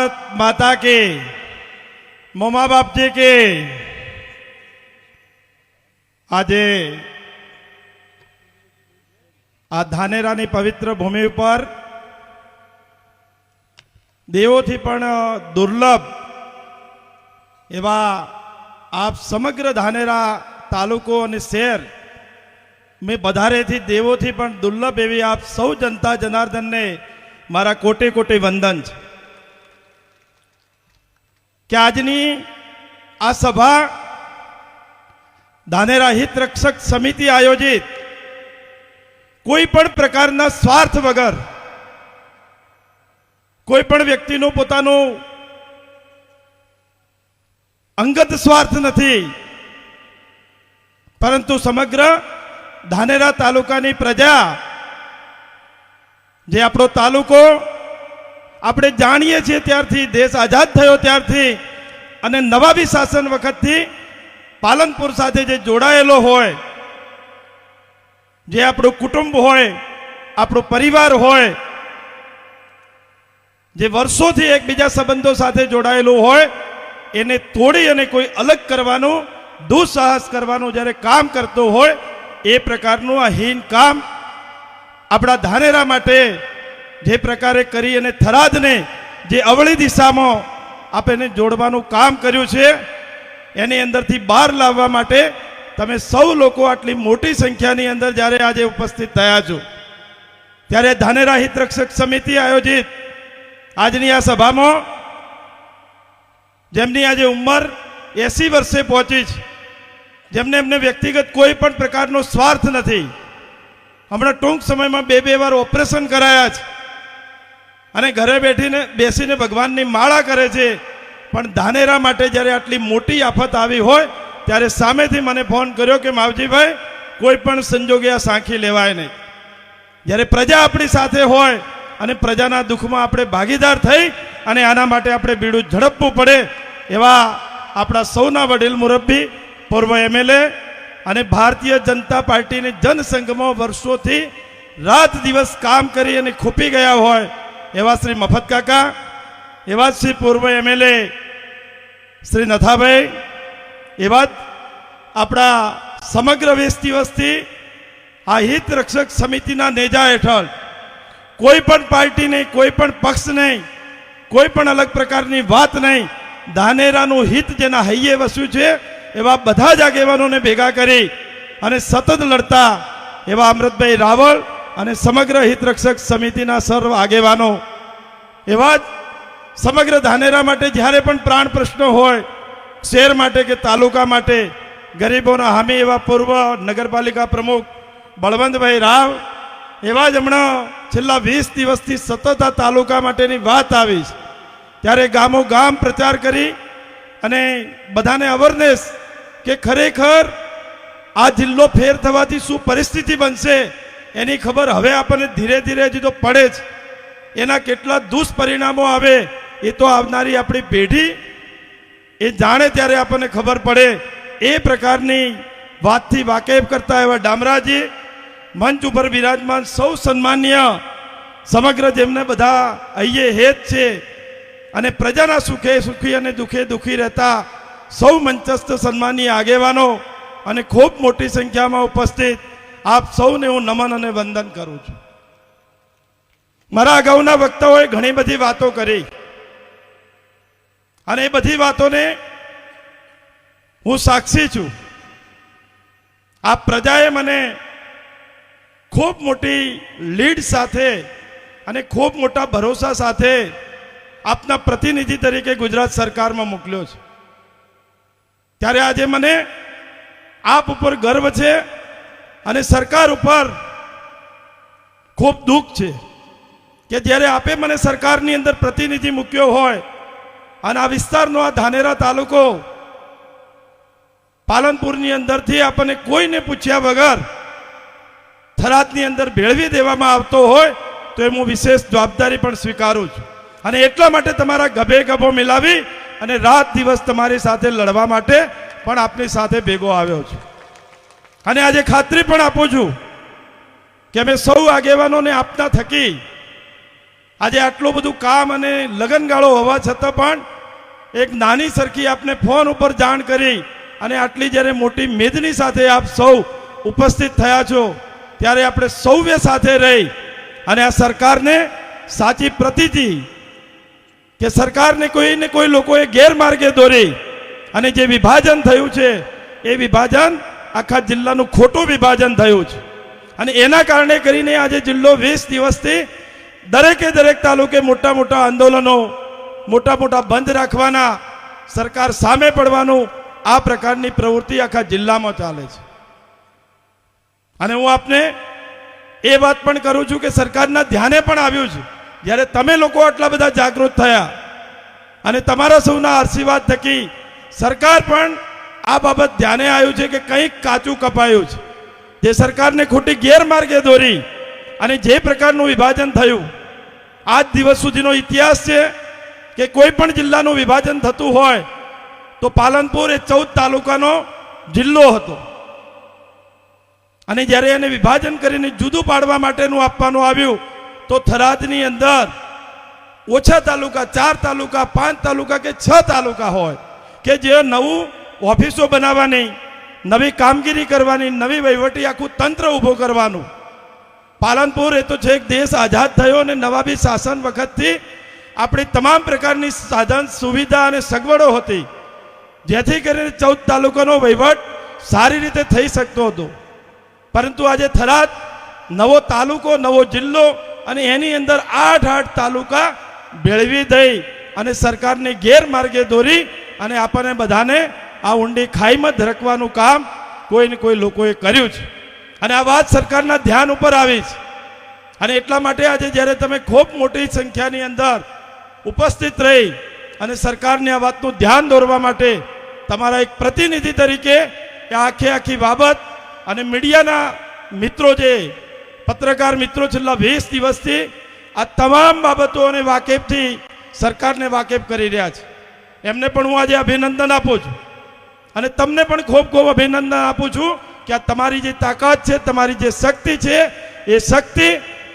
भारत माता के मोमा बाप जी के आजे आ धानेरानी पवित्र भूमि पर देवोथी पण दुर्लभ एवा आप समग्र धानेरा तालुको और शहर में बधारे थी देवोथी पण दुर्लभ एवी आप सौ जनता जनार्दन ने मारा कोटे कोटे वंदन छे कि आजनी आ सभा धानेरा हित रक्षक समिति आयोजित कोई पण प्रकारना स्वार्थ वगर कोई पण व्यक्तिनो पोतानो अंगत स्वार्थ नहीं परंतु समग्र धानेरा तालुकानी प्रजा जे आपणो तालुको આપણે જાણીએ છીએ ત્યારથી દેશ આઝાદ થયો ત્યારથી અને નવાબી શાસન વખતથી પાલનપુર સાથે જે જોડાયેલો હોય જે આપણું કુટુંબ હોય આપણો પરિવાર હોય જે વર્ષોથી એકબીજા સંબંધો સાથે જોડાયેલો હોય એને તોડી અને કોઈ અલગ કરવાનું દુઃસાહસ કરવાનું જ્યારે કામ કરતો હોય એ પ્રકારનું આ હીન કામ આપણા ધાનેરા માટે જે પ્રકારે કરી અને થરાદને જે અવળી દિશામાં આપણે જોડવાનું કામ કર્યું છે એની અંદરથી બહાર લાવવા માટે તમે સૌ લોકો આટલી મોટી સંખ્યાની અંદર જ્યારે આજે ઉપસ્થિત થયા છો ત્યારે ધાનેરા હિત રક્ષક સમિતિ આયોજિત આજની આ સભામાં જેમની આજે ઉંમર 80 વર્ષે પહોંચી છે જેમને એમને વ્યક્તિગત કોઈ પણ પ્રકારનો સ્વાર્થ નથી હમણાં ટૂંક સમયમાં બે વાર ઓપરેશન કરાયા છે અને ઘરે બેસીને ભગવાનની માળા કરે છે પણ ધાનેરા માટે જ્યારે આટલી મોટી આફત આવી હોય ત્યારે સામેથી મને ફોન કર્યો કે માવજીભાઈ કોઈ પણ સંજોગે આ સાંખી લેવાય નહીં જ્યારે પ્રજા આપણી સાથે હોય અને પ્રજાના દુઃખમાં આપણે ભાગીદાર થઈ અને આના માટે આપણે બીડું ઝડપવું પડે એવા આપણા સૌના વડીલ મુરબ્બી પૂર્વ એમએલએ અને ભારતીય જનતા પાર્ટીની જનસંઘમાં વર્ષોથી રાત દિવસ કામ કરી અને ખૂપી ગયા હોય એવા શ્રી મફત કાકા એવા શ્રી પૂર્વ એમએલએ શ્રી નથાભાઈ એવા આપણા સમગ્ર વેસ્તી વસ્તી આ હિત રક્ષક સમિતિના નેજા હેઠળ કોઈ પણ પાર્ટી નહીં કોઈ પણ પક્ષ નહીં કોઈ પણ અલગ પ્રકારની વાત નહીં ધાનેરાનું હિત જેના હૈયે વસ્યું છે એવા બધા જ આગેવાનોને ભેગા કરી અને સતત લડતા એવા અમૃતભાઈ રાવળ અને સમગ્ર હિત રક્ષક સમિતિના સર્વ આગેવાનો એવા જ સમગ્ર ધાનેરા માટે જ્યારે પણ પ્રાણ પ્રશ્નો હોય શહેર માટે કે તાલુકા માટે ગરીબોના હામી એવા પૂર્વ નગરપાલિકા પ્રમુખ બળવંતભાઈ રાવ એવા જ હમણાં છેલ્લા 20 દિવસથી સતત આ તાલુકા માટેની વાત આવી છે ત્યારે ગામો ગામ પ્રચાર કરી અને બધાને અવેરનેસ કે ખરેખર આ જિલ્લો ફેર થવાથી શું પરિસ્થિતિ બનશે એની ખબર હવે આપણને ધીરે ધીરે હજી તો પડે જ એના કેટલા દુષ્પરિણામો આવે એ તો આવનારી આપણી પેઢી એ જાણે ત્યારે આપણને ખબર પડે એ પ્રકારની વાતથી વાકેફ કરતા એવા ડામરાજી મંચ ઉપર બિરાજમાન સૌ સન્માનીય સમગ્ર જેમને બધા અહીંયા હેત છે અને પ્રજાના સુખે સુખી અને દુઃખે દુઃખી રહેતા સૌ મંચસ્થ સન્માનીય આગેવાનો અને ખૂબ મોટી સંખ્યામાં ઉપસ્થિત આપ સૌને હું નમન અને વંદન કરું છું મારા અગાઉના વક્તાઓએ ઘણી બધી વાતો કરી અને એ બધી વાતોને હું સાક્ષી છું આ પ્રજાએ મને ખૂબ મોટી લીડ સાથે અને ખૂબ મોટા ભરોસા સાથે આપના પ્રતિનિધિ તરીકે ગુજરાત સરકારમાં મોકલ્યો છે ત્યારે આજે મને આપ ઉપર ગર્વ છે અને સરકાર ઉપર ખૂબ દુઃખ છે કે જ્યારે આપે મને સરકારની અંદર પ્રતિનિધિ મૂક્યો હોય અને આ વિસ્તારનો આ ધાનેરા તાલુકો પાલનપુરની અંદરથી આપણને કોઈને પૂછ્યા વગર થરાદની અંદર ભેળવી દેવામાં આવતો હોય તો એ હું વિશેષ જવાબદારી પણ સ્વીકારું છું અને એટલા માટે તમારા ગભે ગભો મિલાવી અને રાત દિવસ તમારી સાથે લડવા માટે પણ આપની સાથે ભેગો આવ્યો છું અને આજે ખાતરી પણ આપું છું કે અમે સૌ આગેવાનોને આપના થકી આજે આટલું બધું કામ અને લગનગાળો હોવા છતાં પણ એક નાની સરખી આપને ફોન ઉપર જાણ કરી અને આટલી જ્યારે મોટી મેદની સાથે આપ સૌ ઉપસ્થિત થયા છો, ત્યારે આપણે સૌએ સાથે રહી અને આ સરકારને સાચી પ્રતીતિ કે સરકારને કોઈને કોઈ લોકોએ ગેરમાર્ગે દોરી અને જે વિભાજન થયું છે એ વિભાજન આખા જિલ્લાનું ખોટું વિભાજન થયું છે અને એના કારણે કરીને આજે જિલ્લો 20 દિવસથી દરેકે દરેક તાલુકે મોટા મોટા આંદોલનો, મોટા મોટા બંધ રાખવાના, સરકાર સામે પડવાનું, આ પ્રકારની પ્રવૃત્તિ આખા જિલ્લામાં ચાલે છે. અને હું આપને એ વાત પણ કરું છું કે સરકારના ધ્યાને પણ આવ્યું છે, જ્યારે તમે લોકો આટલા બધા જાગૃત થયા અને તમારા સૌના આશીર્વાદ થકી સરકાર પણ આ બાબત ધ્યાને આવ્યું છે કે કંઈક કાચું કપાયું છે. જે સરકારને ખોટી ગેરમાર્ગે દોરી અને જે પ્રકારનું વિભાજન થયું, આજ દિવસ સુધીનો ઇતિહાસ છે કે કોઈ પણ જિલ્લાનું વિભાજન થતું હોય તો પાલનપુર એ 14 તાલુકાનો જિલ્લો હતો અને જ્યારે એને વિભાજન કરીને જુદું પાડવા માટેનું આપવાનું આવ્યું તો થરાદની અંદર ઓછા તાલુકા 4 તાલુકા 5 તાલુકા કે 6 તાલુકા હોય કે જે નવું ઓફિસો બનાવવાની, નવી કામગીરી કરવાની, નવી વહીવટી આખું તંત્ર ઊભું કરવાનું. પાલનપુર એ તો છેક દેશ આઝાદ થયો અને નવાબી શાસન વખતથી આપણી તમામ પ્રકારની સાધન સુવિધા અને સગવડો હતી, જેથી કરીને 14 તાલુકાનો વહીવટ સારી રીતે થઈ શકતો હતો. પરંતુ આજે થરાદ નવો તાલુકો, નવો જિલ્લો અને એની અંદર 8 તાલુકા ભેળવી દઈ અને સરકારને ગેરમાર્ગે દોરી અને આપણને બધાને આ ઊંડી ખાઈમાં ધરકવાનું કામ કોઈને કોઈ લોકોએ કર્યું છે. અને આ વાત સરકારના ધ્યાન ઉપર આવી છે અને એટલા માટે આજે જ્યારે તમે ખૂબ મોટી સંખ્યાની અંદર ઉપસ્થિત રહી અને સરકારને આ વાતનું ધ્યાન દોરવા માટે તમારા એક પ્રતિનિધિ તરીકે આખી બાબત અને મીડિયાના મિત્રો, જે પત્રકાર મિત્રો છેલ્લા 20 દિવસથી આ તમામ બાબતો અને વાકેફથી સરકારને વાકેફ કરી રહ્યા છે, એમને પણ હું આજે અભિનંદન આપું છું અને તમને પણ ખૂબ ખૂબ અભિનંદન આપું છું કે આ તમારી જે તાકાત છે, તમારી જે શક્તિ છે, એ શક્તિ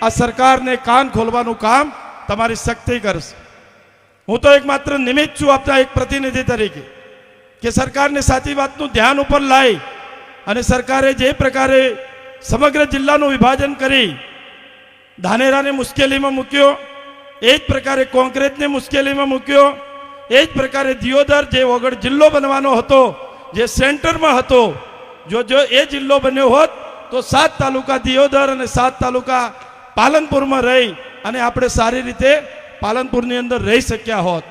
આ સરકારને કાન ખોલવાનું કામ તમારી શક્તિ કરશે. હું તો એકમાત્ર નિમિત્ત છું આપના એક પ્રતિનિધિ તરીકે કે સરકારને સાચી વાતનું ધ્યાન ઉપર લાવી અને સરકારે જે પ્રકારે સમગ્ર જિલ્લાનું વિભાજન કરી ધાનેરાને મુશ્કેલીમાં મૂક્યો, એ જ પ્રકારે કોંકરેજને મુશ્કેલીમાં મૂક્યો, એ જ પ્રકારે દિયોદર જે વગડ જિલ્લો બનવાનો હતો, જે સેન્ટરમાં હતો, જો એ જિલ્લો બન્યો હોત તો 7 તાલુકા દિયોદર અને 7 તાલુકા પાલનપુરમાં રહી અને આપણે સારી રીતે પાલનપુરની અંદર રહી શક્યા હોત.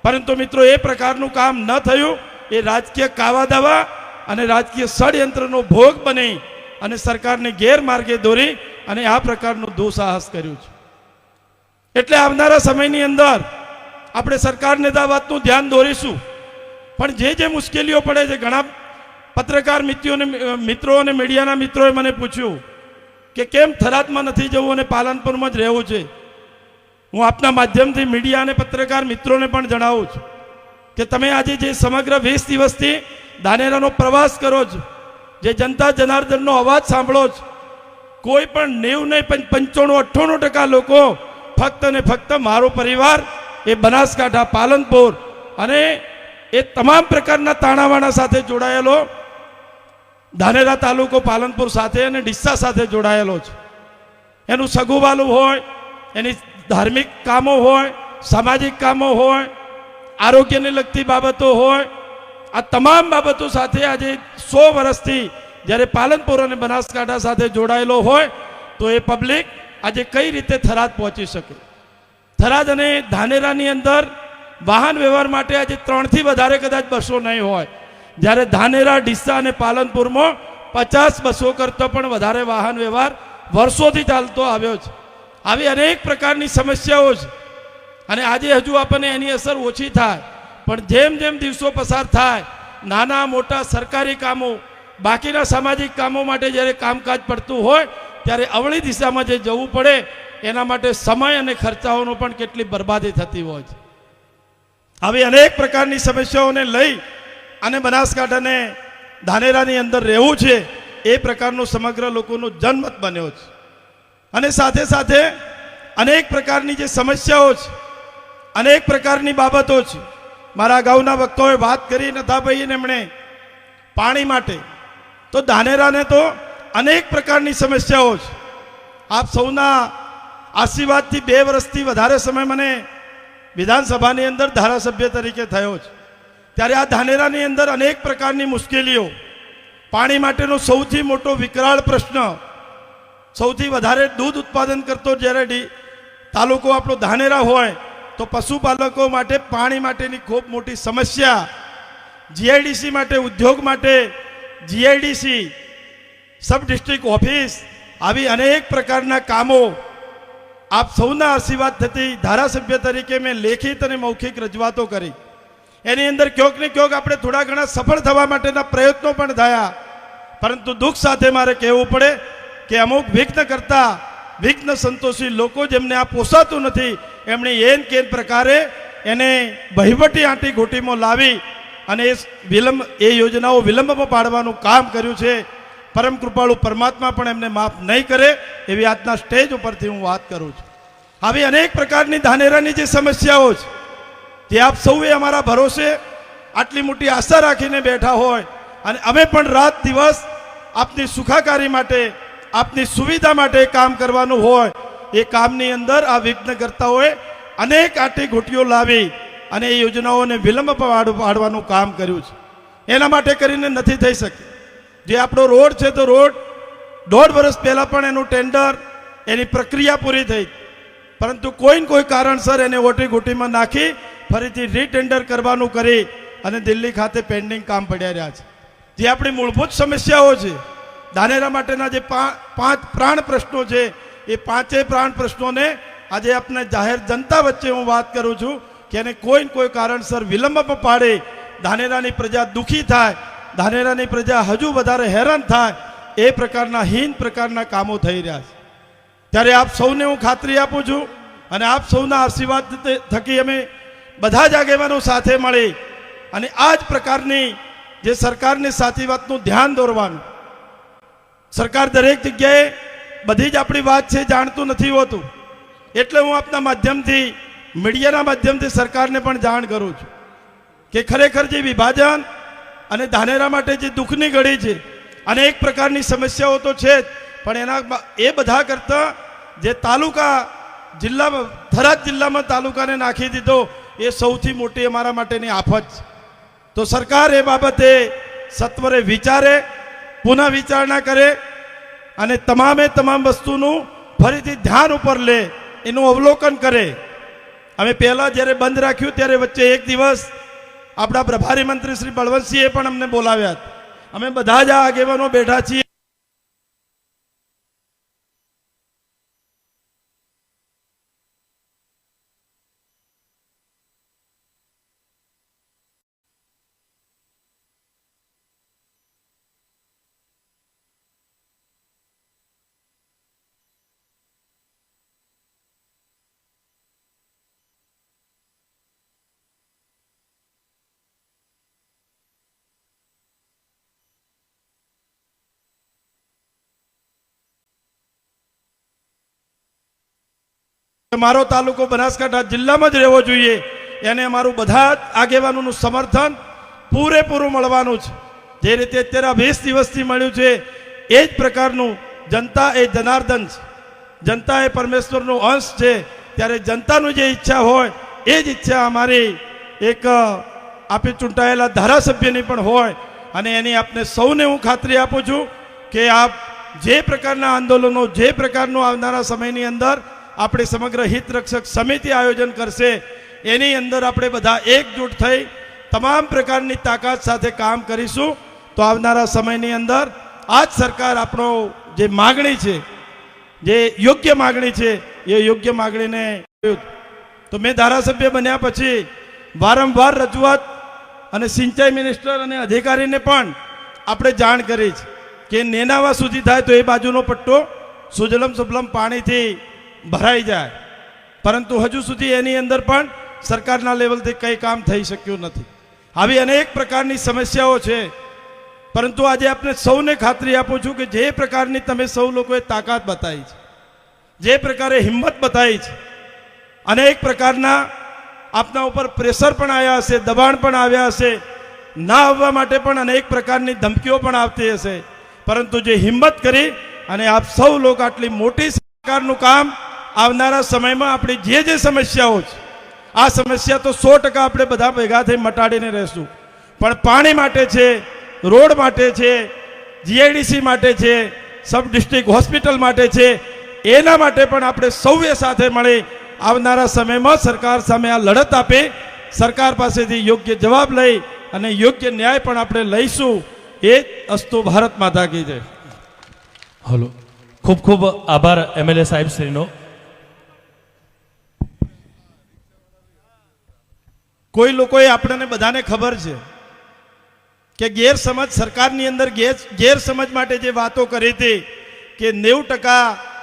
પરંતુ મિત્રો એ પ્રકારનું કામ ન થયું. એ રાજકીય કાવાદાવા અને રાજકીય ષડયંત્રનો ભોગ બની અને સરકારને ગેરમાર્ગે દોરી અને આ પ્રકારનું દુઃસાહસ કર્યું છે. એટલે આવનારા સમયની અંદર આપણે સરકારને આ વાતનું ધ્યાન દોરીશું. પણ જે મુશ્કેલીઓ પડે છે, ઘણા પત્રકાર મિત્રો અને મીડિયાના મિત્રોએ મને પૂછ્યું કે કેમ થરાદમાં નથી જવું અને પાલનપુરમાં જ રહેવું છે. હું આપના માધ્યમથી મીડિયા અને પત્રકાર મિત્રોને પણ જણાવું છું કે તમે આજે જે સમગ્ર 20 દિવસથી ધાનેરાનો પ્રવાસ કરો છો, જે જનતા જનાર્દનનો અવાજ સાંભળો છો, કોઈ પણ 90 નહીં 95-98% લોકો ફક્ત ને ફક્ત મારો પરિવાર એ બનાસકાંઠા, પાલનપુર અને એ તમામ પ્રકારના તાણાવાણા સાથે જોડાયેલો ધાનેરા તાલુકો પાલનપુર સાથે અને ડીસા સાથે જોડાયેલો છે. એનું સગુવાલું હોય, એની ધાર્મિક કામો હોય, સામાજિક કામો હોય, આરોગ્યને લગતી બાબતો હોય, આ તમામ બાબતો સાથે આજે 100 વર્ષથી જ્યારે પાલનપુર અને બનાસકાંઠા સાથે જોડાયેલો હોય તો એ પબ્લિક આજે કઈ રીતે થરાદ પહોંચી શકે. થરાદ અને ધાનેરાની અંદર વાહન વ્યવહાર માટે આજે 3 થી વધારે કદાચ બસો નહીં હોય, જ્યારે ધાનેરા, ડીસા અને પાલનપુરમાં 50 બસો કરતાં પણ વધારે વાહન વ્યવહાર વર્ષોથી ચાલતો આવ્યો છે. આવી અનેક પ્રકારની સમસ્યાઓ છે અને આજે હજુ આપણને એની અસર ઓછી થાય, પણ જેમ જેમ દિવસો પસાર થાય, નાના મોટા સરકારી કામો, બાકીના સામાજિક કામો માટે જ્યારે કામકાજ પડતું હોય ત્યારે અવળી દિશામાં જે જવું પડે એના માટે સમય અને ખર્ચાઓનો પણ કેટલી બરબાદી થતી હોય છે. આવી અનેક પ્રકારની સમસ્યાઓને લઈ અને બનાસકાંઠાને ધાનેરાની અંદર રહેવું છે એ પ્રકારનો સમગ્ર લોકોનો જનમત બન્યો છે. અને સાથે સાથે અનેક પ્રકારની જે સમસ્યાઓ છે, અનેક પ્રકારની બાબતો છે. મારા અગાઉના વક્તાઓએ વાત કરી નથાભાઈ એમણે પાણી માટે, તો ધાનેરાને તો અનેક પ્રકારની સમસ્યાઓ છે. આપ સૌના આશીર્વાદથી 2 વર્ષથી વધારે સમય મને વિધાનસભાની અંદર ધારાસભ્ય તરીકે થયો છે. ત્યારે આ ધાનેરાની અંદર અનેક પ્રકારની મુશ્કેલીઓ, પાણી માટેનો સૌથી મોટો વિકરાળ પ્રશ્ન, સૌથી વધારે દૂધ ઉત્પાદન કરતો જ્યારે તાલુકો આપણો ધાનેરા હોય તો પશુપાલકો માટે પાણી માટેની ખૂબ મોટી સમસ્યા. જીઆઈડીસી માટે, ઉદ્યોગ માટે જીઆઈડીસી, સબ ડિસ્ટ્રિક્ટ ઓફિસ, આવી અનેક પ્રકારના કામો આપ સૌના આશીર્વાદ થતી ધારાસભ્ય તરીકે મેં લેખિત અને મૌખિક રજૂઆતો કરી. એની અંદર ક્યોંક ને ક્યોંક આપણે થોડા ઘણા સફળ થવા માટેના પ્રયત્નો પણ થયા. પરંતુ દુઃખ સાથે મારે કહેવું પડે કે અમુક વિઘ્ન સંતોષી લોકો જેમને આ પોસાતું નથી, એમણે એન કેન પ્રકારે એને વહીવટી આંટી ઘોટીમાં લાવી અને એ યોજનાઓ વિલંબમાં પાડવાનું કામ કર્યું છે. પરમ કૃપાળુ પરમાત્મા પણ એમને માફ નહીં કરે એવી આજના સ્ટેજ ઉપરથી હું વાત કરું છું. આવી અનેક પ્રકારની ધાનેરાની જે સમસ્યાઓ છે, જે આપ સૌએ અમારા ભરોસે આટલી મોટી આશા રાખીને બેઠા હોય અને અમે પણ રાત દિવસ આપની સુખાકારી માટે, આપની સુવિધા માટે કામ કરવાનું હોય, એ કામની અંદર આ વિઘ્નકર્તાઓએ અનેક આંટી ઘૂંટીઓ લાવી અને એ યોજનાઓને વિલંબ પાડવાનું કામ કર્યું છે. એના માટે કરીને નથી થઈ શકે. જે આપણો રોડ છે તો રોડ 1.5 વર્ષ પહેલાં પણ એનું ટેન્ડર, એની પ્રક્રિયા પૂરી થઈ, પરંતુ કોઈ કારણસર એને ઓટી ઘૂંટીમાં નાખી ફરીથી રીટેન્ડર કરવાનું કરી અને દિલ્હી ખાતે પેન્ડિંગ કામ પડ્યા રહ્યા છે. જે આપણી મૂળભૂત સમસ્યાઓ છે, ધાનેરા માટેના જે 5 પ્રાણ પ્રશ્નો છે, એ 5 પ્રાણ પ્રશ્નોને આજે આપણે જાહેર જનતા વચ્ચે હું વાત કરું છું કે એને કોઈ કારણસર વિલંબમાં પાડે, ધાનેરાની પ્રજા દુઃખી થાય, ધાનેરાની પ્રજા હજુ વધારે હેરાન થાય, એ પ્રકારના હીન પ્રકારના કામો થઈ રહ્યા છે. ત્યારે આપ સૌને હું ખાતરી આપું છું અને આપ સૌના આશીર્વાદ થકી અમે બધા જ આગેવાનો સાથે મળી અને આ જ પ્રકારની જે સરકારની સાચી વાતનું ધ્યાન દોરવાનું. સરકાર દરેક જગ્યાએ બધી જ આપણી વાત છે જાણતું નથી હોતું, એટલે હું આપના માધ્યમથી, મીડિયાના માધ્યમથી સરકારને પણ જાણ કરું છું કે ખરેખર જે વિભાજન અને ધાનેરા માટે જે દુઃખની ઘડી છે, અનેક પ્રકારની સમસ્યાઓ તો છે જ, પણ એના એ બધા કરતાં જે તાલુકા જિલ્લામાં, થરાદ જિલ્લામાં તાલુકાને નાખી દીધો, એ સૌથી મોટી અમારા માટેની આફત છે. તો સરકાર એ બાબતે સત્વરે વિચારે, પુનઃ વિચારણા કરે અને તમામ વસ્તુનું ફરીથી ધ્યાન ઉપર લે, એનું અવલોકન કરે. અમે પહેલાં જ્યારે બંધ રાખ્યું ત્યારે વચ્ચે એક દિવસ આપણા પ્રભારી મંત્રી શ્રી બળવંતસિંહે પણ અમને બોલાવ્યા હતા. અમે બધા જ આ આગેવાનો બેઠા છીએ. મારો તાલુકો બનાસકાંઠા જિલ્લામાં જ રહેવો જોઈએ, એને અમારું બધા જ આગેવાનોનું સમર્થન પૂરેપૂરું મળવાનું છે. જે રીતે અત્યારે 20 દિવસથી મળ્યું છે, એ જ પ્રકારનું જનતા એ જનાર્દન છે, જનતા એ પરમેશ્વરનો અંશ છે. ત્યારે જનતાનું જે ઈચ્છા હોય એ જ ઈચ્છા અમારી એક આપે ચૂંટાયેલા ધારાસભ્યની પણ હોય અને એની આપને સૌને હું ખાતરી આપું છું કે આપ જે પ્રકારના આંદોલનો, જે પ્રકારનું આવનારા સમયની અંદર આપણે સમગ્ર હિતરક્ષક સમિતિ આયોજન કરશે, એની અંદર આપણે બધા એકજૂટ થઈ તમામ પ્રકારની તાકાત સાથે કામ કરીશું. તો આવનારા સમયની અંદર આ જ સરકાર આપણો જે માગણી છે, જે યોગ્ય માગણી છે, એ યોગ્ય માગણીને, તો મેં ધારાસભ્ય બન્યા પછી વારંવાર રજૂઆત અને સિંચાઈ મિનિસ્ટર અને અધિકારીને પણ આપણે જાણ કરી છે કે નેનાવા સુધી થાય તો એ બાજુનો પટ્ટો સુજલમ સુફલમ પાણીથી ભરાઈ જાય, પરંતુ હજુ સુધી એની અંદર પણ સરકારના લેવલથી કંઈ કામ થઈ શક્યું નથી. આવી અનેક પ્રકારની સમસ્યાઓ છે, પરંતુ આજે આપણે સૌને ખાતરી આપું છું કે જે પ્રકારની તમે સૌ લોકોએ તાકાત બતાવી છે, જે પ્રકારે હિંમત બતાવી છે, અનેક પ્રકારના આપના ઉપર પ્રેશર પણ આવ્યા હશે, દબાણ પણ આવ્યા હશે, ના આવવા માટે પણ અનેક પ્રકારની ધમકીઓ પણ આવતી હશે, પરંતુ જે હિંમત કરી અને આપ સૌ લોકો આટલી મોટી સરકારનું કામ આવનારા સમયમાં આપણી જે સમસ્યાઓ છે, આ સમસ્યા તો 100% આપણે બધા ભેગા થઈ મટાડીને રહેશું, પણ પાણી માટે છે, રોડ માટે છે, જીઆઈડીસી માટે છે, સબ ડિસ્ટ્રિક્ટ હોસ્પિટલ માટે છે, એના માટે પણ આપણે સૌએ સાથે મળી આવનારા સમયમાં સરકાર સામે આ લડત આપી સરકાર પાસેથી યોગ્ય જવાબ લઈ અને યોગ્ય ન્યાય પણ આપણે લઈશું. એ અસ્તુ ભારત માતા કી જય. હલો, ખૂબ ખૂબ આભાર એમએલએ સાહેબ શ્રીનો. કોઈ લોકોએ આપણને બધાને ખબર છે કે ગેરસમજ સરકારની અંદર ગેરસમજ માટે જે વાતો કરી હતી કે 90%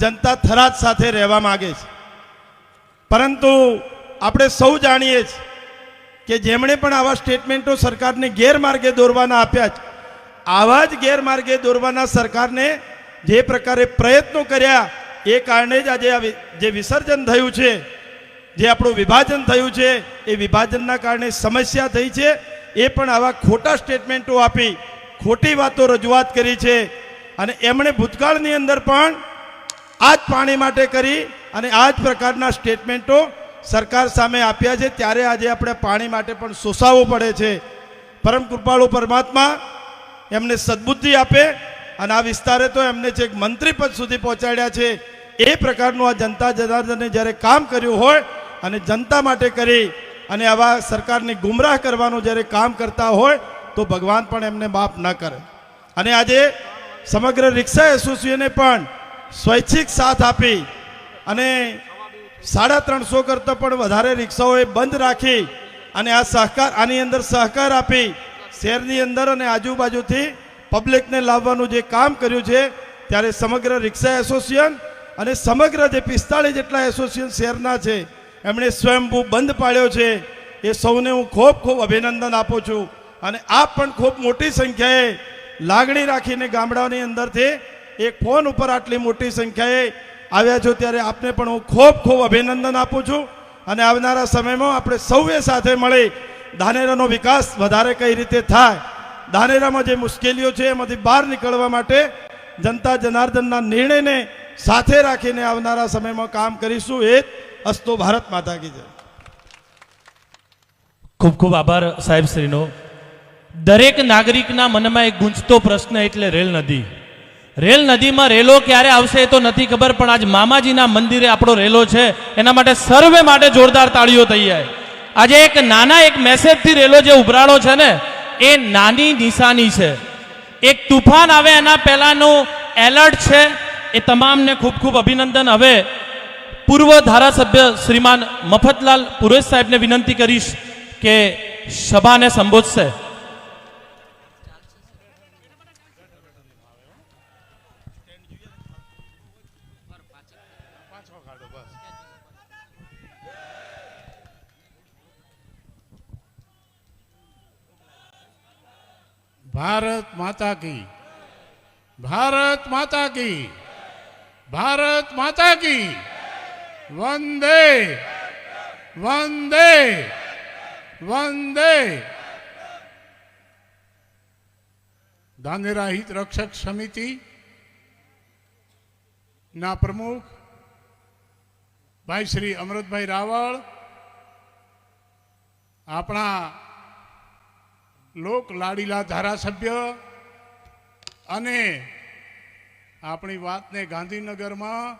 જનતા થરાદ સાથે રહેવા માંગે છે, પરંતુ આપણે સૌ જાણીએ છીએ કે જેમણે પણ આવા સ્ટેટમેન્ટો સરકારને ગેરમાર્ગે દોરવાના આપ્યા છે, આવા જ ગેરમાર્ગે દોરવાના સરકારને જે પ્રકારે પ્રયત્નો કર્યા એ કારણે જ આજે જે વિસર્જન થયું છે, જે આપણું વિભાજન થયું છે, એ વિભાજનના કારણે સમસ્યા થઈ છે. એ પણ આવા ખોટા સ્ટેટમેન્ટો આપી ખોટી વાતો રજૂઆત કરી છે અને એમણે ભૂતકાળની અંદર પણ આ જ પાણી માટે કરી અને આ જ પ્રકારના સ્ટેટમેન્ટો સરકાર સામે આપ્યા છે. ત્યારે આજે આપણે પાણી માટે પણ સોસાવવું પડે છે. પરમ કૃપાળુ પરમાત્મા એમને સદબુદ્ધિ આપે અને આ વિસ્તારે તો એમને છેક મંત્રી પદ સુધી પહોંચાડ્યા છે. એ પ્રકારનું આ જનતા જનાર્દને જ્યારે કામ કર્યું હોય અને જનતા માટે કરી અને આવા સરકારની ગુમરાહ કરવાનું જ્યારે કામ કરતા હોય તો ભગવાન પણ એમને માફ ન કરે. અને આજે સમગ્ર રિક્ષા એસોસિએશને પણ સ્વૈચ્છિક સાથ આપી અને 350 કરતાં પણ વધારે રિક્ષાઓએ બંધ રાખી અને આ સહકાર આની અંદર સહકાર આપી શહેરની અંદર અને આજુબાજુથી પબ્લિકને લાવવાનું જે કામ કર્યું છે, ત્યારે સમગ્ર રિક્ષા એસોસિએશન અને સમગ્ર જે 45 જેટલા એસોસિએશન શહેરના છે એમણે સ્વયંભૂ બંધ પાડ્યો છે. એ સૌને હું ખૂબ ખૂબ અભિનંદન આપું છું. અને આપ પણ ખૂબ મોટી સંખ્યાએ લાગણી રાખીને ગામડાની અંદરથી એક ફોન ઉપર આટલી મોટી સંખ્યાએ આવ્યા છો, ત્યારે આપને પણ હું ખૂબ ખૂબ અભિનંદન આપું છું. અને આવનારા સમયમાં આપણે સૌએ સાથે મળી ધાનેરાનો વિકાસ વધારે કઈ રીતે થાય, ધાનેરામાં જે મુશ્કેલીઓ છે એમાંથી બહાર નીકળવા માટે જનતા જનાર્દનના નિર્ણયને સાથે રાખીને આવનારા સમયમાં કામ કરીશું. એ અસ્તુ ભારત માતા કી જય. ખૂબ ખૂબ આભાર સાહેબ શ્રીનો. દરેક નાગરિકના મનમાં એક ગુંજતો પ્રશ્ન એટલે રેલ નદી. રેલ નદીમાં રેલો ક્યારે આવશે એ તો નથી ખબર, પણ આજ મામાજીના મંદિરે આપણો રેલો છે એના માટે સર્વે માટે જોરદાર તાળીઓ થઈ જાય. આજે એક મેસેજથી રેલો જે ઉભરાળો છે ને એ નાની નિશાની છે. એક તુફાન આવે એના પહેલાનું એલર્ટ છે. એ તમામને ખૂબ ખૂબ અભિનંદન. હવે પૂર્વ ધારાસભ્ય શ્રીમાન મફતલાલ પુરેશ સાહેબને વિનંતી કરીશ કે સભાને સંબોધશે. भारत माता की, भारत माता की, भारत माता की, वंदे वंदे वंदे. धानेरा हित रक्षक समिति ना प्रमुख भाई श्री अमृत भाई रावल, अपना लोक लाडीला धारासभ्य अने अपनी बात ने गांधीनगर में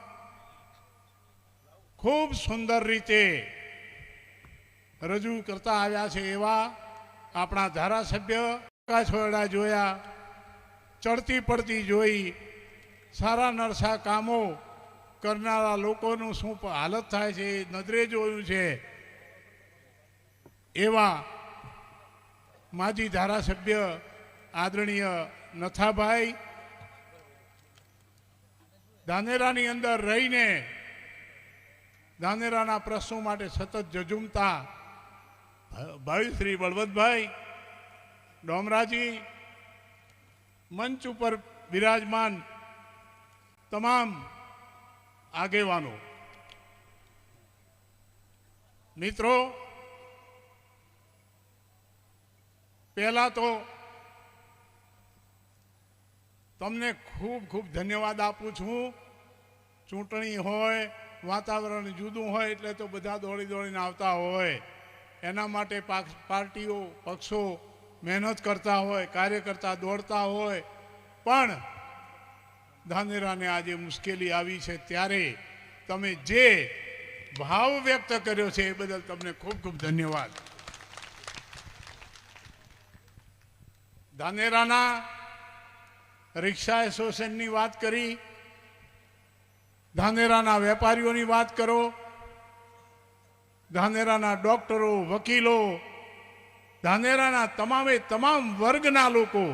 खूब सुंदर रीते रजू करता आव्या छे एवा अपना धारासभ्य छोड़ा जोया, चढ़ती पड़ती जोई, सारा नरसा कामों करनारा लोकोनुं शुं हालत थाय छे नजरे जोयुं छे एवा माजी धारासभ्य आदरणीय नथाभाई धानेरानी अंदर रहीने धानेराना प्रश्नों माटे सतत जजूमता भाई श्री बलवंतभाई डोमराजी, मंच पर विराजमान तमाम આગેવાનો, મિત્રો, પહેલા તો તમને ખૂબ ખૂબ ધન્યવાદ આપું છું. ચૂંટણી હોય, વાતાવરણ જુદું હોય એટલે તો બધા દોડી દોડીને આવતા હોય. એના માટે પાર્ટીઓ, પક્ષો મહેનત કરતા હોય, કાર્યકર્તા દોડતા હોય. પણ ધાનેરાને આજે મુશ્કેલી આવી છે ત્યારે તમે જે ભાવ વ્યક્ત કર્યો છે એ બદલ તમને ખૂબ ખૂબ ધન્યવાદ. ધાનેરાના રિક્ષા એસોસિએશનની વાત કરી, ધાનેરાના વેપારીઓની વાત કરો, ધાનેરાના ડોક્ટરો, વકીલો, ધાનેરાના તમામ વર્ગના લોકો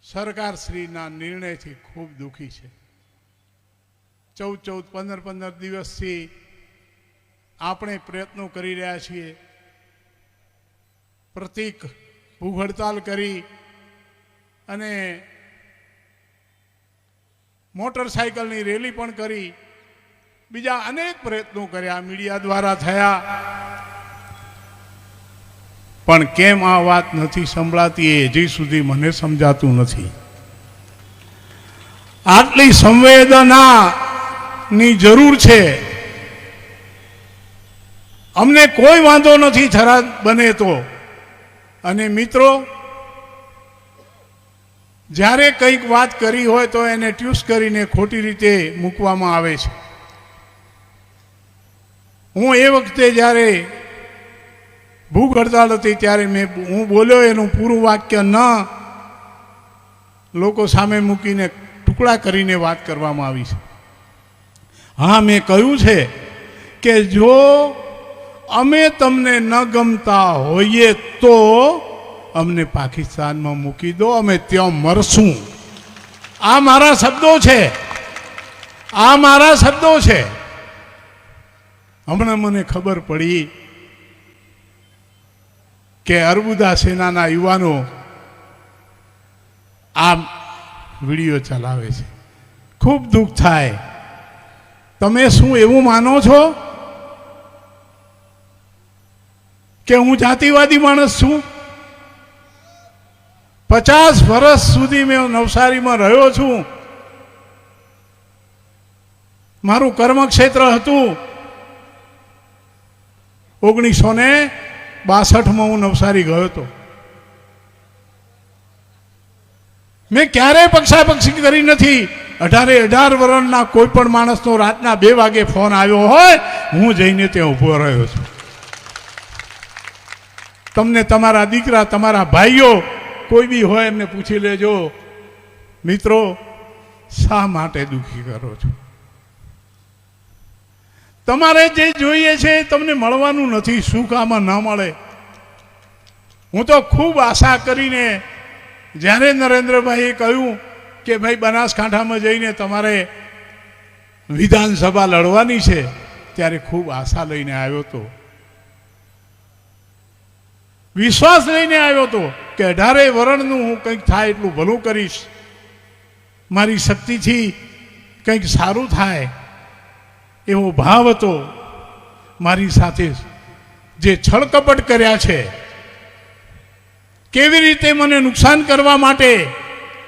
સરકારશ્રીના નિર્ણયથી ખૂબ દુઃખી છે. 14, 15 દિવસથી આપણે પ્રયત્નો કરી રહ્યા છીએ. પ્રતિક ભૂખ હડતાલ કરી અને મોટરસાયકલની રેલી પણ કરી, બીજા અનેક પ્રયત્નો કર્યા, મીડિયા દ્વારા થયા. પણ કેમ આ વાત નથી સંભળાતી એ હજી સુધી મને સમજાતું નથી. આટલી સંવેદનાની જરૂર છે. અમને કોઈ વાંધો નથી થરાદ બને તો. અને મિત્રો, જ્યારે કંઈક વાત કરી હોય તો એને ટ્યુસ કરીને ખોટી રીતે મૂકવામાં આવે છે. હું એ વખતે જ્યારે ભૂખ હડતાલ હતી ત્યારે હું બોલ્યો એનું પૂરું વાક્ય ન લોકો સામે મૂકીને ટુકડા કરીને વાત કરવામાં આવી છે. હા, મેં કહ્યું છે કે જો અમે તમને ન ગમતા હોઈએ તો અમને પાકિસ્તાનમાં મૂકી દો, અમે ત્યાં મરશું. આ મારા શબ્દો છે, આ મારા શબ્દો છે. હમણાં મને ખબર પડી કે અર્બુદા સેનાના યુવાનો આ વિડીયો ચલાવે છે. ખૂબ દુઃખ થાય. તમે શું એવું માનો છો કે હું જાતિવાદી માણસ છું? 50 વર્ષ સુધી મેં નવસારીમાં રહ્યો છું. મારું કર્મક્ષેત્ર હતું. 1962માં હું નવસારી ગયો હતો. મેં ક્યારેય પક્ષાપક્ષી કરી નથી. 18 વર્ષના કોઈ પણ માણસનો રાતના 2 વાગે ફોન આવ્યો હોય, હું જઈને ત્યાં ઊભો રહ્યો છું. તમને તમારા દીકરા, તમારા ભાઈઓ કોઈ બી હોય એમને પૂછી લેજો, મિત્રો શા માટે દુઃખી કરો છો? તમારે જે જોઈએ છે તમને મળવાનું નથી. સુખ આમાં ન મળે. હું તો ખૂબ આશા કરીને જ્યારે નરેન્દ્રભાઈએ કહ્યું કે ભાઈ બનાસકાંઠામાં જઈને તમારે વિધાનસભા લડવાની છે, ત્યારે ખૂબ આશા લઈને આવ્યો હતો, વિશ્વાસ લઈને આવ્યો હતો કે 18 વર્ષનું હું કંઈક થાય એટલું ભલું કરીશ, મારી શક્તિથી કંઈક સારું થાય એવો ભાવ હતો. મારી સાથે જે છળકપટ કર્યા છે, કેવી રીતે મને નુકસાન કરવા માટે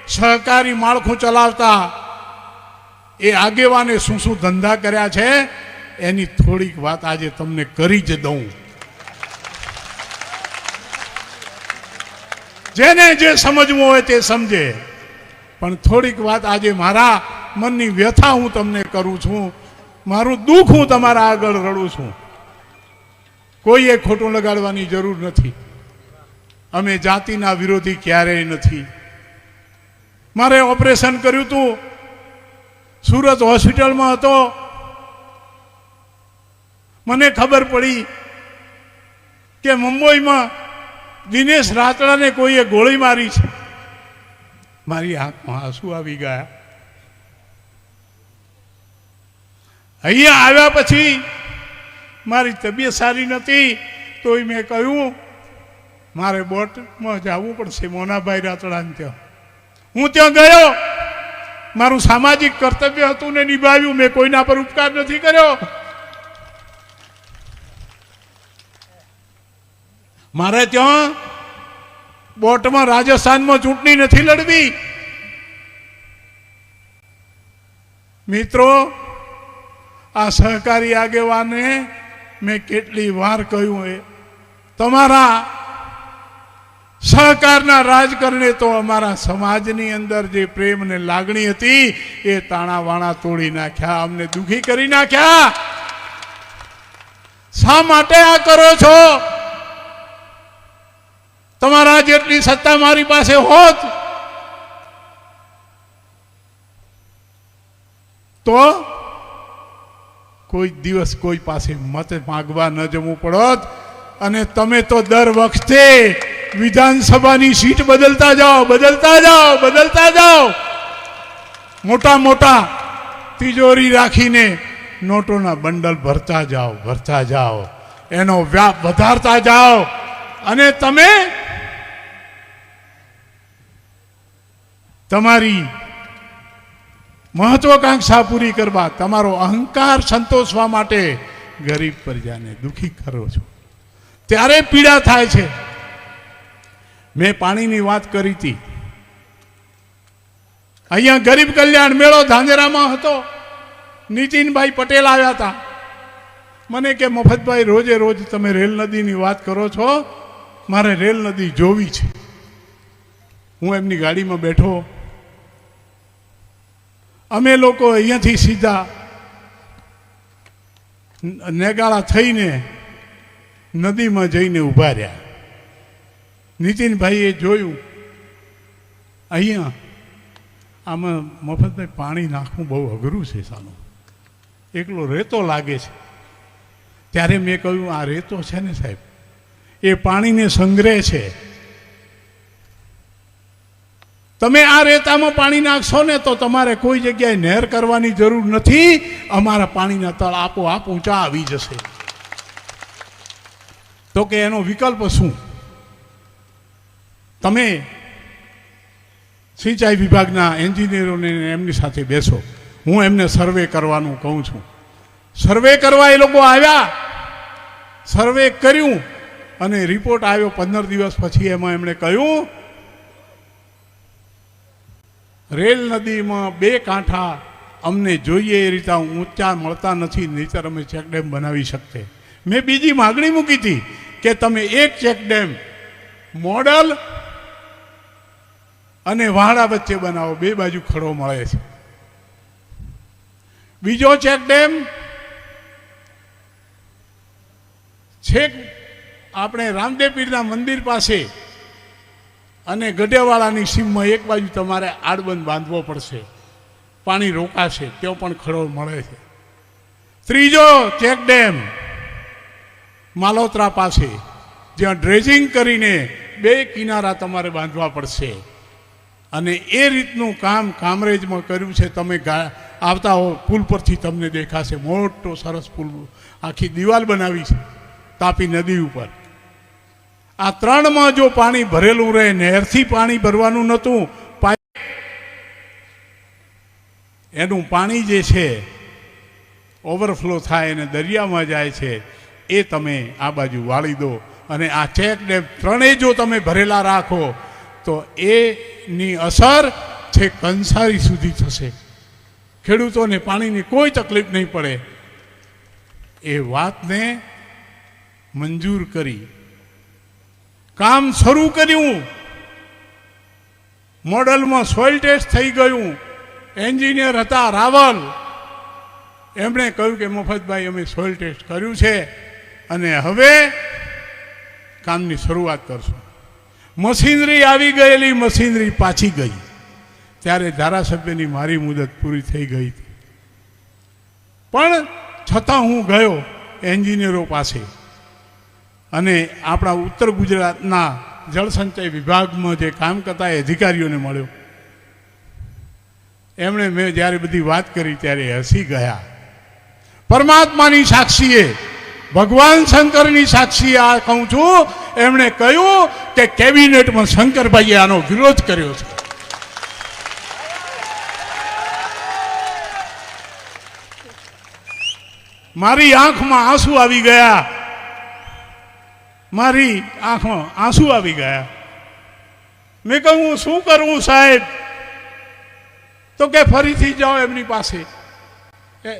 સહકારી માળખું ચલાવતા એ આગેવાને શું શું ધંધા કર્યા છે એની થોડીક વાત આજે તમને કરી જ દઉં. જેને જે સમજવું હોય તે સમજે, પણ થોડીક વાત આજે મારા મનની વ્યથા હું તમને કરું છું. મારું દુઃખ હું તમારા આગળ રડું છું. કોઈએ ખોટું લગાડવાની જરૂર નથી. અમે જાતિના વિરોધી ક્યારેય નથી. મારે ઓપરેશન કર્યું હતું, સુરત હોસ્પિટલમાં હતો. મને ખબર પડી કે મુંબઈમાં દિનેશ રાતડાને કોઈએ ગોળી મારી છે. મારી આંખમાં આંસુ આવી ગયા. અહીંયા આવ્યા પછી મારી તબિયત સારી નથી, તોય મેં કહ્યું મારે બોટમાં જવું પડશે મોનાભાઈ રાતડાને ત્યાં. હું ત્યાં ગયો. મારું સામાજિક કર્તવ્ય હતું ને નિભાવ્યું. મેં કોઈના પર ઉપકાર નથી કર્યો. મારે ત્યાં બોટમાં રાજસ્થાનમાં ચૂંટણી નથી લડવી. મિત્રો, આ સહકારી આગેવાને મેં કેટલી વાર કહ્યું, એ તમારા સહકારના રાજકારણે તો અમારા સમાજની અંદર જે પ્રેમ ને લાગણી હતી એ તાણાવાણા તોડી નાખ્યા, અમને દુખી કરી નાખ્યા. શા માટે આ કરો છો? તમારા જેટલી સત્તા મારી પાસે હોત તો કોઈ દિવસ કોઈ પાસે મત માંગવા ન જવું પડત. અને તમે તો દર વખતે વિધાનસભાની સીટ બદલતા જાઓ, બદલતા જાઓ, બદલતા જાઓ. મોટા મોટા તિજોરી રાખીને નોટોના બંડલ ભરતા જાઓ, ભરતા જાઓ, એનો વ્યાપ વધારતા જાઓ. અને તમે તમારી મહત્વાકાંક્ષા પૂરી કરવા, તમારો અહંકાર સંતોષવા માટે ગરીબ પ્રજાને દુઃખી કરો છો, ત્યારે પીડા થાય છે. મેં પાણીની વાત કરી હતી. અહીંયા ગરીબ કલ્યાણ મેળો ધાંધેરામાં હતો. નીતિનભાઈ પટેલ આવ્યા હતા. મને કે મફતભાઈ, રોજે રોજ તમે રેલ નદીની વાત કરો છો, મારે રેલ નદી જોવી છે. હું એમની ગાડીમાં બેઠો. અમે લોકો અહીંયાથી સીધા નેગાળા થઈને નદીમાં જઈને ઊભા રહ્યા. નીતિનભાઈએ જોયું, અહીંયા આમાં મફતભાઈ પાણી નાખવું બહુ અઘરું છે, સાલું એકલો રેતો લાગે છે. ત્યારે મેં કહ્યું, આ રેતો છે ને સાહેબ, એ પાણીને સંગ્રહે છે. તમે આ રેતામાં પાણી નાખશો ને તો તમારે કોઈ જગ્યાએ નહેર કરવાની જરૂર નથી. અમારા પાણીના તળ આપોઆપ ઊંચા આવી જશે. તો કે એનો વિકલ્પ શું? તમે સિંચાઈ વિભાગના એન્જિનિયરોને એમની સાથે બેસો, હું એમને સર્વે કરવાનું કહું છું. સર્વે કરવા એ લોકો આવ્યા, સર્વે કર્યું અને રિપોર્ટ આવ્યો 15 દિવસ પછી. એમાં એમણે કહ્યું, રેલ નદીમાં 2 કાંઠા અમને જોઈએ એ રીતે ઊંચા મળતા નથી, નહીંતર અમે ચેકડેમ બનાવી શકતે. મેં બીજી માગણી મૂકી હતી કે તમે એક ચેકડેમ મોડલ અને વાડા વચ્ચે બનાવો, 2 બાજુ ખડો મળે છે. બીજો ચેકડેમ છેક આપણે રામદેવ પીરના મંદિર પાસે અને ગઢેવાળાની સીમમાં એક બાજુ તમારે આડબંધ બાંધવો પડશે, પાણી રોકાશે, તેઓ પણ ખડો મળે છે. ત્રીજો ચેકડેમ માલોત્રા પાસે, જ્યાં ડ્રેજિંગ કરીને 2 કિનારા તમારે બાંધવા પડશે. અને એ રીતનું કામ કામરેજમાં કર્યું છે. તમે આવતા હો પુલ પરથી તમને દેખાશે, મોટો સરસ પુલ, આખી દિવાલ બનાવી છે તાપી નદી ઉપર. આ 3માં જો પાણી ભરેલું રહે, નહેરથી પાણી ભરવાનું નહોતું, એનું પાણી જે છે ઓવરફ્લો થાય અને દરિયામાં જાય છે, એ તમે આ બાજુ વાળી દો. અને આ ચેક ડેમ 3 જો તમે ભરેલા રાખો તો એની અસર છેક કંસારી સુધી થશે. ખેડૂતોને પાણીની કોઈ તકલીફ નહીં પડે. એ વાતને મંજૂર કરી કામ શરૂ કર્યું. મોડલમાં સોઇલ ટેસ્ટ થઈ ગયું. એન્જિનિયર હતા રાવલ, એમણે કહ્યું કે મફતભાઈ અમે સોઇલ ટેસ્ટ કર્યું છે અને હવે કામની શરૂઆત કરશું. મશીનરી આવી ગયેલી, મશીનરી પાછી ગઈ. ત્યારે ધારાસભ્યની મારી મુદત પૂરી થઈ ગઈ હતી. પણ છતાં હું ગયો એન્જિનિયરો પાસે અને આપણા ઉત્તર ગુજરાતના જળસંચય વિભાગમાં જે કામ કરતા અધિકારીઓને મળ્યો. એમણે મેં જ્યારે બધી વાત કરી ત્યારે હસી ગયા. પરમાત્માની સાક્ષીએ, ભગવાન શંકરની સાક્ષીએ આ કહું છું. એમણે કહ્યું કે કેબિનેટમાં શંકરભાઈએ આનો વિરોધ કર્યો છે. મારી આંખમાં આંસુ આવી ગયા, મારી આંખમાં આંસુ આવી ગયા. મેં કહ્યું હું શું કરું સાહેબ? તો કે ફરીથી જાઓ એમની પાસે.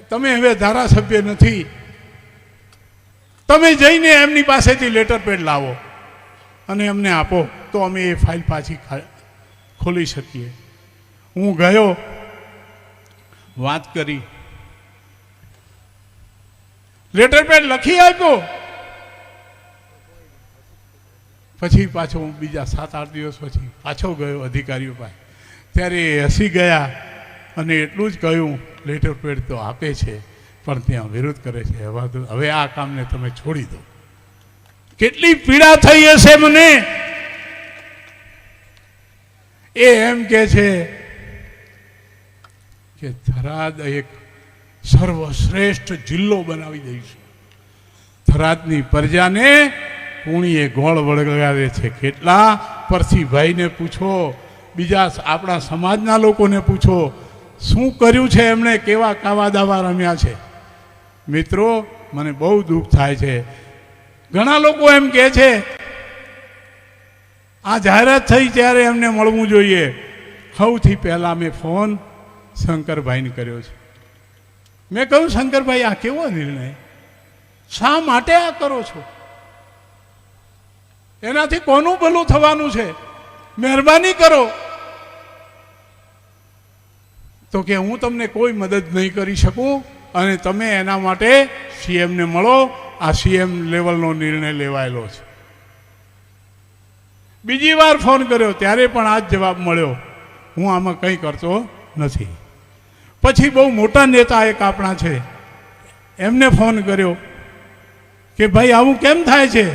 તમે હવે ધારાસભ્ય નથી, તમે જઈને એમની પાસેથી લેટર પેડ લાવો અને અમને આપો તો અમે એ ફાઇલ પાછી ખોલી શકીએ. હું ગયો, વાત કરી, લેટર પેડ લખી આપ્યો. પછી પાછો હું બીજા 7-8 દિવસ પછી પાછો ગયો અધિકારીઓ પાસે. ત્યારે એ હસી ગયા અને એટલું જ કહ્યું, લેટર પેડ તો આપે છે પણ ત્યાં વિરોધ કરે છે, હવે આ કામને તમે છોડી દો. કેટલી પીડા થઈ હશે મને. એ એમ કે છે કે થરાદ એક સર્વશ્રેષ્ઠ જિલ્લો બનાવી દઈશું. થરાદની પ્રજાને પૂણીએ ગોળ વળગાડે છે. કેટલા પરસીભાઈને પૂછો, બીજા આપણા સમાજના લોકોને પૂછો, શું કર્યું છે એમણે, કેવા કાવા દાવા રમ્યા છે. મિત્રો, મને બહુ દુઃખ થાય છે. ઘણા લોકો એમ કહે છે આ જાહેરાત થઈ ત્યારે એમને મળવું જોઈએ. સૌથી પહેલાં મેં ફોન શંકરભાઈને કર્યો છે. મેં કહ્યું, શંકરભાઈ, આ કેવો નિર્ણય? શા માટે આ કરો છો? એનાથી કોનું ભલું થવાનું છે? મહેરબાની કરો. તો કે હું તમને કોઈ મદદ નહીં કરી શકું અને તમે એના માટે સીએમને મળો. આ સીએમ લેવલનો નિર્ણય લેવાયેલો છે. બીજી વાર ફોન કર્યો ત્યારે પણ આ જ જવાબ મળ્યો, હું આમાં કંઈ કરતો નથી. પછી બહુ મોટા નેતા એક આપણા છે, એમને ફોન કર્યો કે ભાઈ આવું કેમ થાય છે?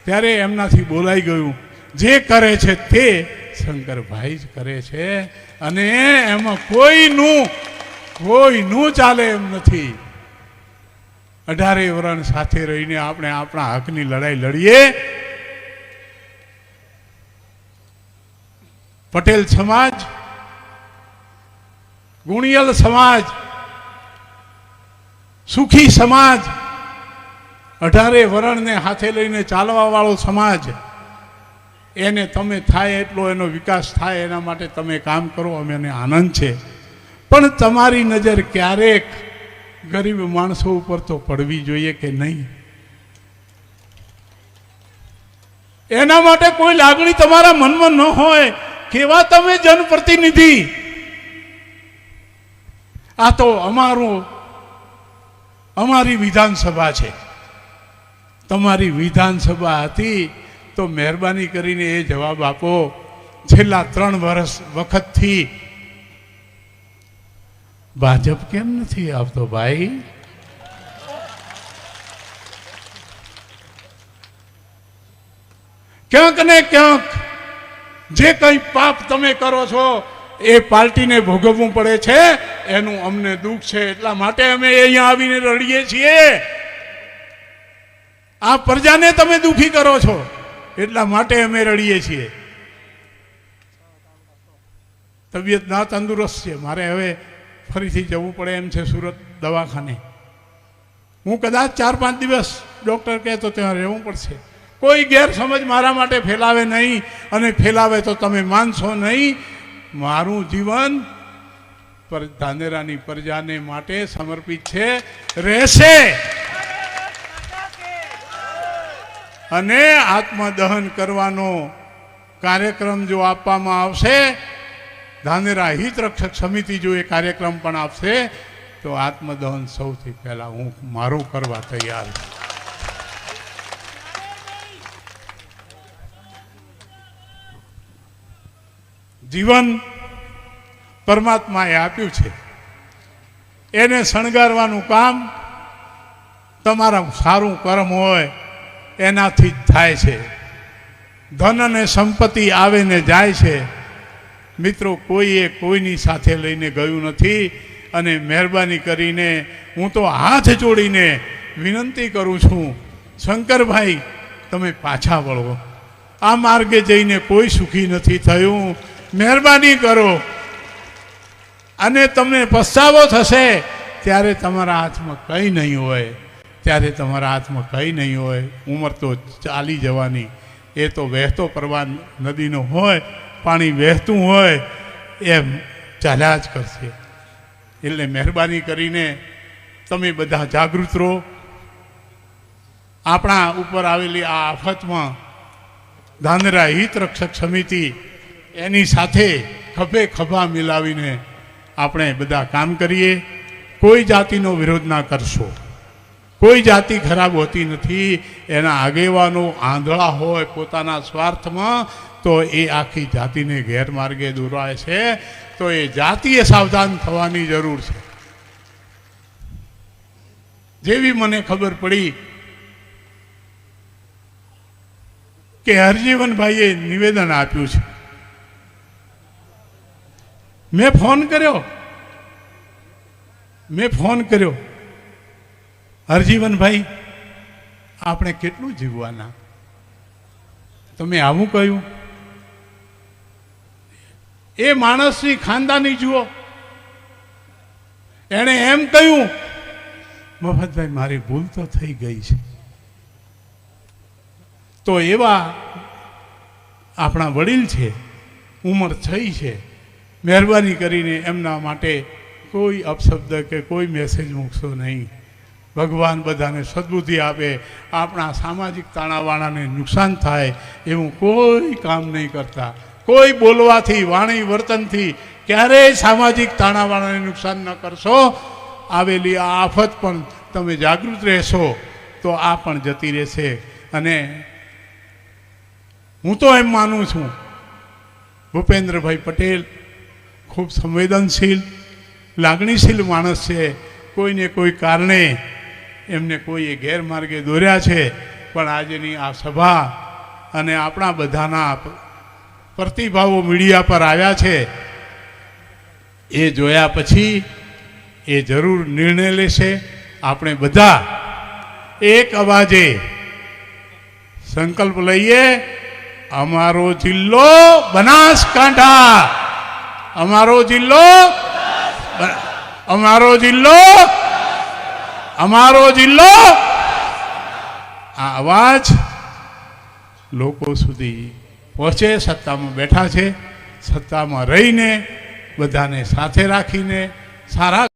ત્યારે એમનાથી બોલાઈ ગયું, જે કરે છે તે શંકરભાઈ જ કરે છે અને એમાં કોઈનું ચાલે એમ નથી. 18 વર્ષ સાથે રહીને આપણે આપણા હકની લડાઈ લડીએ. પટેલ સમાજ, ગુણિયલ સમાજ, સુખી સમાજ, 18 વર્ણને હાથે લઈને ચાલવા વાળો સમાજ, એને તમે થાય એટલો એનો વિકાસ થાય એના માટે તમે કામ કરો, અમને આનંદ છે. પણ તમારી નજર ક્યારેક ગરીબ માણસો ઉપર તો પડવી જોઈએ કે નહીં? એના માટે કોઈ લાગણી તમારા મનમાં ન હોય. કેવા તમે જનપ્રતિનિધિ? આ તો અમારી વિધાનસભા છે. તમારી વિધાનસભા હતી તો મહેરબાની કરીને એ જવાબ આપો. છેલ્લા 3 વર્ષ વખતથી ભાજપ કેમ નથી આવતો ભાઈ? ક્યાંક ને ક્યાંક જે કંઈ પાપ તમે કરો છો એ પાર્ટીને ભોગવવું પડે છે. એનું અમને દુઃખ છે, એટલા માટે અમે અહીંયા આવીને રડીએ છીએ. આ પ્રજાને તમે દુઃખી કરો છો એટલા માટે અમે રડીએ છીએ. તબિયત ના તંદુરસ્ત છે, મારે હવે ફરીથી જવું પડે એમ છે સુરત દવાખાને. હું કદાચ 4-5 દિવસ ડૉક્ટર કહે તો ત્યાં રહેવું પડશે. કોઈ ગેરસમજ મારા માટે ફેલાવે નહીં, અને ફેલાવે તો તમે માનશો નહીં. મારું જીવન ધાનેરાની પ્રજાને માટે સમર્પિત છે, રહેશે. અને આત્મદહન કરવાનો કાર્યક્રમ જો આપવામાં આવશે, ધાનેરા હિતરક્ષક સમિતિ જો એ કાર્યક્રમ પણ આપશે તો આત્મદહન સૌથી પહેલા હું મારું કરવા તૈયાર છું. જીવન પરમાત્માએ આપ્યું છે, એને શણગારવાનું કામ તમારા સારું કર્મ હોય એનાથી જ થાય છે. ધન અને સંપત્તિ આવે ને જાય છે. મિત્રો, કોઈએ કોઈની સાથે લઈને ગયું નથી. અને મહેરબાની કરીને હું તો હાથ જોડીને વિનંતી કરું છું, શંકરભાઈ, તમે પાછા વળો. આ માર્ગે જઈને કોઈ સુખી નથી થયું. મહેરબાની કરો. અને તમને પસ્તાવો થશે ત્યારે તમારા હાથમાં કંઈ નહીં હોય, ત્યારે તમારા હાથમાં કંઈ નહીં હોય. ઉંમર તો ચાલી જવાની, એ તો વહેતો પ્રવાહ નદીનો હોય, પાણી વહેતું હોય એમ ચાલ્યા જ કરશે. એટલે મહેરબાની કરીને તમે બધા જાગૃત રહો. આપણા ઉપર આવેલી આ આફતમાં ધાનેરા હિત રક્ષક સમિતિ એની સાથે ખભે ખભા મિલાવીને આપણે બધા કામ કરીએ. કોઈ જાતિનો વિરોધ ના કરશો. કોઈ જાતિ ખરાબ હોતી નથી. એના આગેવાનો આંધળા હોય પોતાના સ્વાર્થમાં તો એ આખી જાતિને ગેરમાર્ગે દોરાય છે. તો એ જાતિએ સાવધાન થવાની જરૂર છે. જેવી મને ખબર પડી કે હરજીવનભાઈએ નિવેદન આપ્યું છે, મેં ફોન કર્યો હરજીવનભાઈ આપણે કેટલું જીવવાના, તમે આવું કહ્યું. એ માણસની ખાનદાની જુઓ. એણે એમ કહ્યું મફતભાઈ મારી ભૂલ તો થઈ ગઈ છે. તો એવા આપણા વડીલ છે, ઉંમર થઈ છે, મહેરબાની કરીને એમના માટે કોઈ અપશબ્દ કે કોઈ મેસેજ મૂકશો નહીં. ભગવાન બધાને સદબુદ્ધિ આપે. આપણા સામાજિક તાણાવાણાને નુકસાન થાય એવું કોઈ કામ નહીં કરતા. કોઈ બોલવાથી, વાણી વર્તનથી ક્યારેય સામાજિક તાણાવાણાને નુકસાન ન કરશો. આવેલી આ આફત પણ તમે જાગૃત રહેશો તો આ પણ જતી રહેશે. અને હું તો એમ માનું છું ભૂપેન્દ્રભાઈ પટેલ ખૂબ સંવેદનશીલ, લાગણીશીલ માણસ છે. કોઈને કોઈ કારણે એમને કોઈએ ગેરમાર્ગે દોર્યા છે, પણ આજની આ સભા અને આપણા બધાના પ્રતિભાવો મીડિયા પર આવ્યા છે, એ જોયા પછી એ જરૂર નિર્ણય લેશે. આપણે બધા એક અવાજે સંકલ્પ લઈએ, અમારો જિલ્લો બનાસકાંઠા, અમારો જિલ્લો, અમારો જિલ્લો, અમારો જિલ્લો. આ અવાજ લોકો સુધી પહોંચે. સત્તામાં બેઠા છે, સત્તામાં રહીને બધાને સાથે રાખીને સારા